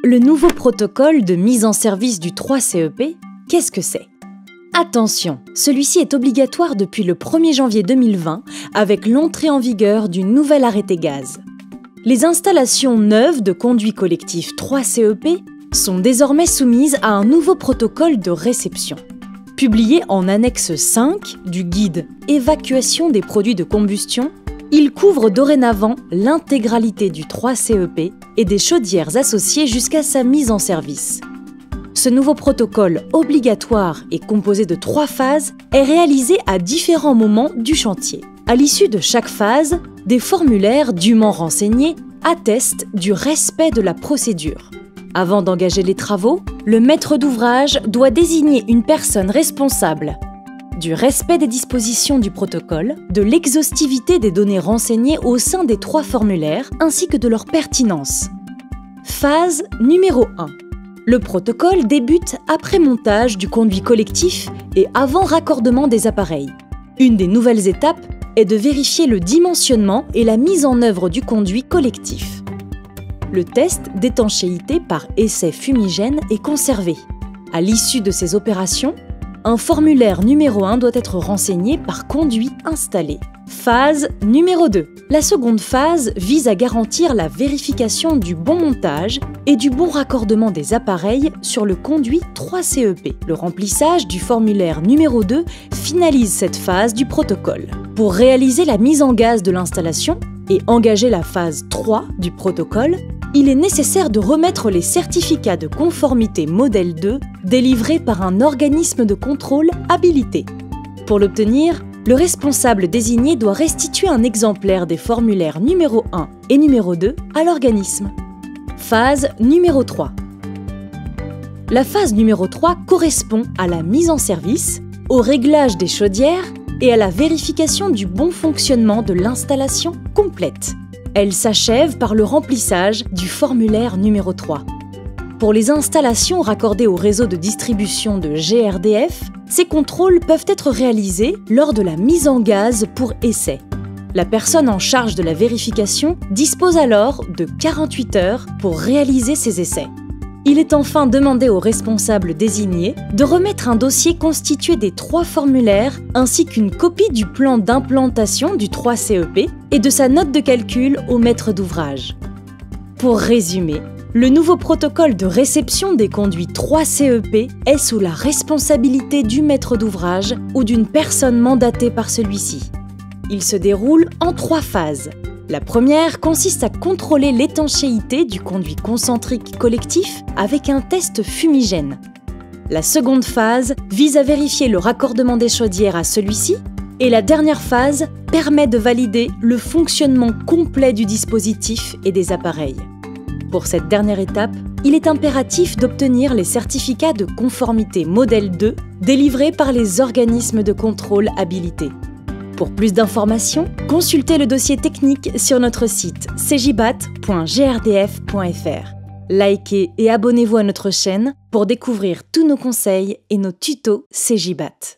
Le nouveau protocole de mise en service du 3CEP, qu'est-ce que c'est? Attention, celui-ci est obligatoire depuis le 1er janvier 2020 avec l'entrée en vigueur du nouvel arrêté gaz. Les installations neuves de conduits collectifs 3CEP sont désormais soumises à un nouveau protocole de réception. Publié en annexe 5 du guide « Évacuation des produits de combustion », il couvre dorénavant l'intégralité du 3CEP et des chaudières associées jusqu'à sa mise en service. Ce nouveau protocole obligatoire et composé de 3 phases est réalisé à différents moments du chantier. À l'issue de chaque phase, des formulaires dûment renseignés attestent du respect de la procédure. Avant d'engager les travaux, le maître d'ouvrage doit désigner une personne responsable du respect des dispositions du protocole, de l'exhaustivité des données renseignées au sein des 3 formulaires ainsi que de leur pertinence. Phase numéro 1. Le protocole débute après montage du conduit collectif et avant raccordement des appareils. Une des nouvelles étapes est de vérifier le dimensionnement et la mise en œuvre du conduit collectif. Le test d'étanchéité par essai fumigène est conservé. À l'issue de ces opérations, un formulaire numéro 1 doit être renseigné par conduit installé. Phase numéro 2. La seconde phase vise à garantir la vérification du bon montage et du bon raccordement des appareils sur le conduit 3CEP. Le remplissage du formulaire numéro 2 finalise cette phase du protocole. Pour réaliser la mise en gaz de l'installation et engager la phase 3 du protocole, il est nécessaire de remettre les certificats de conformité modèle 2 délivrés par un organisme de contrôle habilité. Pour l'obtenir, le responsable désigné doit restituer un exemplaire des formulaires numéro 1 et numéro 2 à l'organisme. Phase numéro 3. La phase numéro 3 correspond à la mise en service, au réglage des chaudières et à la vérification du bon fonctionnement de l'installation complète. Elle s'achève par le remplissage du formulaire numéro 3. Pour les installations raccordées au réseau de distribution de GRDF, ces contrôles peuvent être réalisés lors de la mise en gaz pour essai. La personne en charge de la vérification dispose alors de 48 heures pour réaliser ces essais. Il est enfin demandé au responsable désigné de remettre un dossier constitué des 3 formulaires ainsi qu'une copie du plan d'implantation du 3CEP et de sa note de calcul au maître d'ouvrage. Pour résumer, le nouveau protocole de réception des conduits 3CEP est sous la responsabilité du maître d'ouvrage ou d'une personne mandatée par celui-ci. Il se déroule en 3 phases. La première consiste à contrôler l'étanchéité du conduit concentrique collectif avec un test fumigène. La seconde phase vise à vérifier le raccordement des chaudières à celui-ci et la dernière phase permet de valider le fonctionnement complet du dispositif et des appareils. Pour cette dernière étape, il est impératif d'obtenir les certificats de conformité modèle 2 délivrés par les organismes de contrôle habilités. Pour plus d'informations, consultez le dossier technique sur notre site cegibat.grdf.fr. Likez et abonnez-vous à notre chaîne pour découvrir tous nos conseils et nos tutos Cegibat.